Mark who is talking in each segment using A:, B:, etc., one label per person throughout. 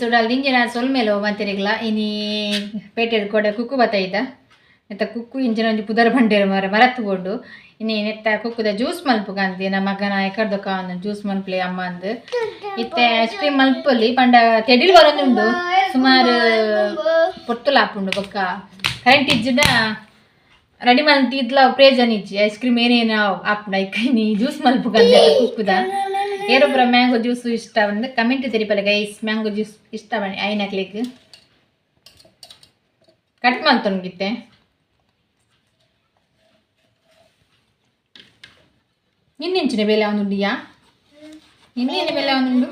A: ಸುಡಲ್ ಇಂಜಿನ ಸೊಲ್ ಮೇಲೆ ಮಾತಿರಿಗ್ಲ ಇನಿ ಪೇಟೆಡ್ ಕೊಡ ಕುಕ್ಕು ಬತ್ತಾಯ್ತ ನೆತ್ತ ಕುಕ್ಕು ಇಂಜಿನ ಒಂಜಿ ಪುದರ್ ಬಂಡೇರು ಮರತ್ತುಕೊಂಡು ಇನಿ ನೆತ್ತ ಕುಕ್ಕುದ ಜ್ಯೂಸ್ ಮಲ್ಪು ಕಾಂತಿ ನಮ್ಮ ಮಗನ ಎಕರ್ದು ಕಾನು ಜ್ಯೂಸ್ ಮಲ್ಪಲೆ ಅಮ್ಮ ಅಂದು ಇತ್ತೆ ಐಸ್ ಕ್ರೀಮ್ ಮಲ್ಪೊಲಿ ಪಂಡ ತೆಡಿಲ್ ಬರೋದುಂಡು ಸುಮಾರು ಪೊರ್ತುಲ ಹಾಪುಂಡು ಬೊಕ್ಕ ಕರೆಂಟ್ ಇಜ್ಜಿನ ರೆಡಿ ಮಲ್ತಿ ಇದ್ಲ ಪ್ರೇಜನ್ ಇಜ್ಜಿ ಐಸ್ ಕ್ರೀಮ್ ಏನೇನು ಹಾಪುಂಡು ಐಕ ಇನಿ ಜ್ಯೂಸ್ ಮಲ್ಪು ಕಾಂತಿ ಕುಕ್ಕುದ ಏರೊಬ್ಬರ ಮ್ಯಾಂಗೋ ಜ್ಯೂಸು ಇಷ್ಟ ಬಂದು ಕಮೆಂಟ್ ತೆರಿಪಲ್ಲ ಗೈಸ್ ಮ್ಯಾಂಗೋ ಜ್ಯೂಸ್ ಇಷ್ಟ ಬನ್ನಿ ಐನಕ್ಲಿಕ್ ಕಟ್ ಮಾಡ್ತೊಂಗಿತ್ತೆ ಇನ್ನೆಂಚಿನ ಬೆಲೆ ಅವನುಂಡಿಯಾ ಇನ್ನೇನು ಬೆಲೆ ಅವನುಂಡು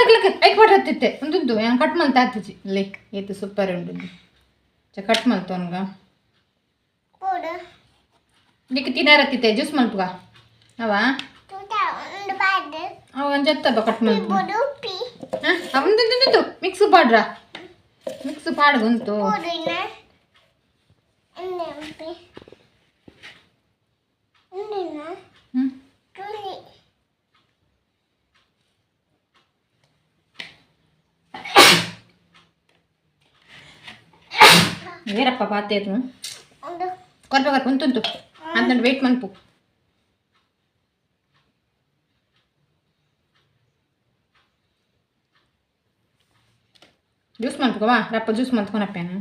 A: ಲಕ್ ಐಕ್ ಹೊರತ್ತಿತ್ತೆ ಒಂದುಂಟು ನಾನು ಕಟ್ ಮಲ್ತ ಹಾಕ್ತಿಚ್ಚಿ ಲೇಕ್ ಏತು ಸೂಪರ್ ಉಂಟು ಕಟ್ ಮಲ್ತವನ್ಗ ಇದಕ್ಕೆ ತಿನ್ನಾರತ್ತಿತ್ತೆ ಜ್ಯೂಸ್ ಮಲ್ಪುಗ ಅವ ಒಂದು ಜತ್ತಬ್ಬ ಕಟ್ ಮಲ್ಪು ಅವನು ಮಿಕ್ಸ್ ಪಾಡ್ರ ಮಿಕ್ಸ್ ಪಾಡ್ಗುಂಟು వేరప్ప పాతేరు కొరప కొంతుంటు అంత వెయిట్ మన్పు జ్యూస్ మన్పుకోవా రప్ప జ్యూస్ మన్పుకొనప్పాను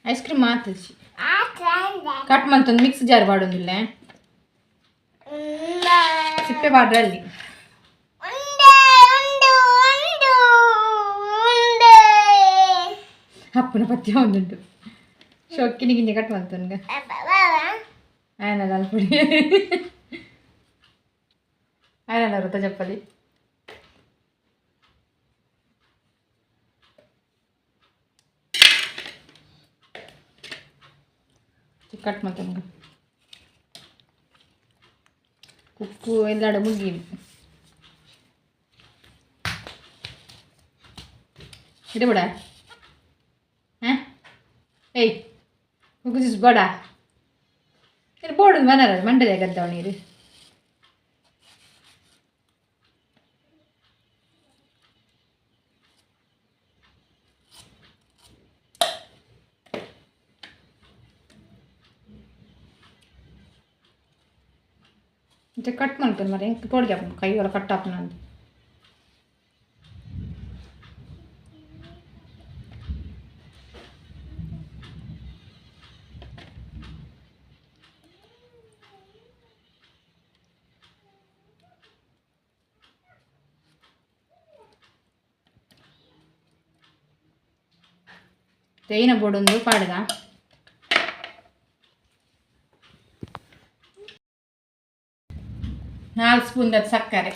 A: ಐಸ್ ಕ್ರೀಮ್ ಮಾತಿಸಿ ಕಟ್ ಮಾಡ್ತಂದು ಮಿಕ್ಸ್ ಜಾರ್ ಬಾಡೋದಿಲ್ಲ ಸಿಪ್ಪೆ ಬಾಡ್ರಲ್ಲಿ ಅಪ್ಪನ ಪತ್ಯ ಒಂದುಂಟು ಶೊಕ್ಕಿನ ಗಿಂಜೆ ಕಟ್ ಮಾಡ್ತನ್ಗ ಆಯನಲ್ಲ ಅಲ್ಪುಡಿ ಆಯನಲ್ಲ ವೃತ್ತ ಚಪ್ಪಲಿ ಕಟ್ ಮಾಡ್ತಂಗ ಉಪ್ಪು ಎಲ್ಲಾಡ ಮುಗಿ ಇದು ಬಿಡ ಹಾಂ ಏಯ್ ಮುಗಿಸ್ ಬೇಡ ಇದು ಬೋರ್ಡ್ ಮನಾರ ಮಂಡದ ಗದ್ದವ ನೀರು ಕಟ್ ಮಾಡ್ತೇನೆ ಮರ ಹೆಂಗೆ ಪೋಡ್ಗೆ ಹಾಕೊಂಡು ಕೈ ಹೊರ ಕಟ್ ಹಾಕೋಣ ಅಂತ ತೇಯಿನ ಬೋಡೊಂದು ಪಾಡ್ಗ 4 ಸ್ಪೂನ್ ಸಕ್ಕರೆ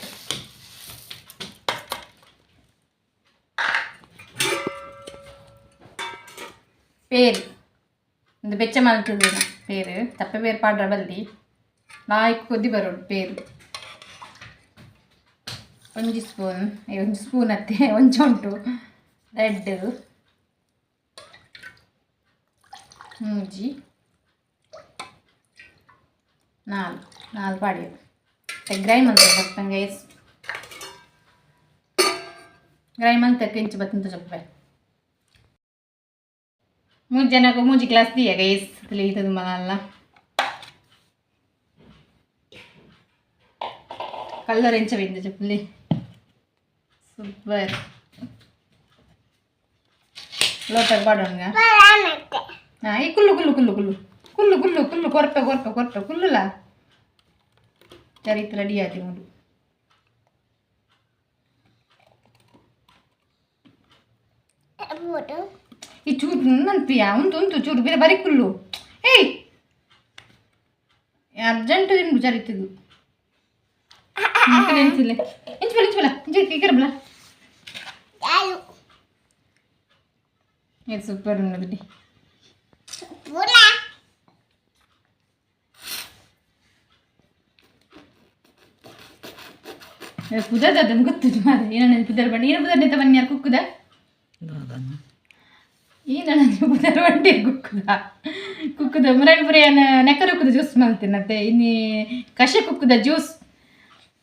A: ಪೇರು ಒಂದು ಬೆಚ್ಚ ಮಲ್ತುಂಡು ಪೇರು ತಪ್ಪೆ ಪೇರು ಪಾಡ್ರ ಬಲ್ಲಿ ನಾಲ್ಕು ಕೊದ್ದಿ ಬರೋಡು ಪೇರು 1 ಸ್ಪೂನ್ 1 ಸ್ಪೂನ್ ಅತ್ತೆ ಒಂಚ ಉಂಟು ರೆಡ್ ಮೂಜಿ 4 ಪಾಡಿಯು ಗ್ರೈ ಮಲ್ತ ಬರ್ತಂಗೆ ಗ್ರೈ ಮಲ್ತ ಕೆಂಚು ಬತ್ತಂತ ಚಪ್ಪೆ ಮೂಜಿ ಜನಕ್ಕೆ ಮೂಜಿ ಗ್ಲಾಸ್ ದಿಯ ಗೈಸ್ ತಿಳಿಯುತ್ತದೆ ಮಲ್ಲ ಕಲ್ಲರ್ ಎಂಚವಿಂದ ಚಪ್ಪಲಿ ಸೂಪರ್ ಲೋಟರ್ ಬಾಡೋನ್ಗ ಈ ಕುಲ್ಲು ಕುಲ್ಲು ಕುಲ್ಲು ಕುಲ್ಲು ಕುಲ್ಲು ಕುಲ್ಲು ಕುಲ್ಲು ಕೊರಪೆ ಕೊರಪೆ ಕೊರಪೆ ಕುಲ್ಲುಲ ಚರಿತ್ ರೆಡಿ ಆಯ್ತು ನೋಡು ಈ ಚೂರು ನನ್ಪಿಯ ಉಂಟು ಚೂರು ಬೇರೆ ಬರೀ ಕುಲ್ಲು ಏಯ್ ಅರ್ಜೆಂಟ್ ತಿಂಡು ಚರಿತಿದ್ದು ಎಂಚಿಲ್ಲ ಎಂಚಬಲ ಎಂಚಬಲ ಎಂಚಿರಬಲ ಇದು ಸೂಪರ್ ఉన్నది ಪುದರ್ ಅದನ್ನು ಗೊತ್ತಿದ್ದು ಮಾರೆ ಏನನ್ನ ಪುದರ್ ಬನ್ನಿ ಏನು ಪುದರ್ ನೆತ್ತ ಬನ್ನಿ ಯಾರು ಕುಕ್ಕುದ ಈ ನನಗೆ ಬುಧವಾರ ಬಂಡಿ ಕುಕ್ಕುದ ಮುರಳಿ ಪುರಿಯನ ನೆಕ್ಕರು ಕುಕ್ಕುದ ಜ್ಯೂಸ್ ಮಾಡ್ತೀನತ್ತೆ ಇನ್ನು ಕಷೆ ಕುಕ್ಕುದ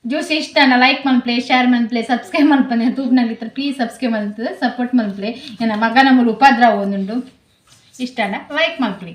A: ಜ್ಯೂಸ್ ಇಷ್ಟ ಲೈಕ್ ಮಲ್ಪ್ಲೆ ಶೇರ್ ಮಲ್ಪ್ಲೆ ಸಬ್ಸ್ಕ್ರೈಬ್ ಮಲ್ಪನೆ ತೂಪ್ನಾಗಿರ್ತಾರೆ ಪ್ಲೀಸ್ ಸಬ್ಸ್ಕ್ರೈಬ್ ಮಲ್ತದೆ ಸಪೋರ್ಟ್ ಮಲ್ಪ್ಲೆ ನನ್ನ ಮಗನ ಮೂಲ ಉಪದ್ರವ ಒಂದುಂಡು ಇಷ್ಟ ಲೈಕ್ ಮಲ್ಪ್ಲೆ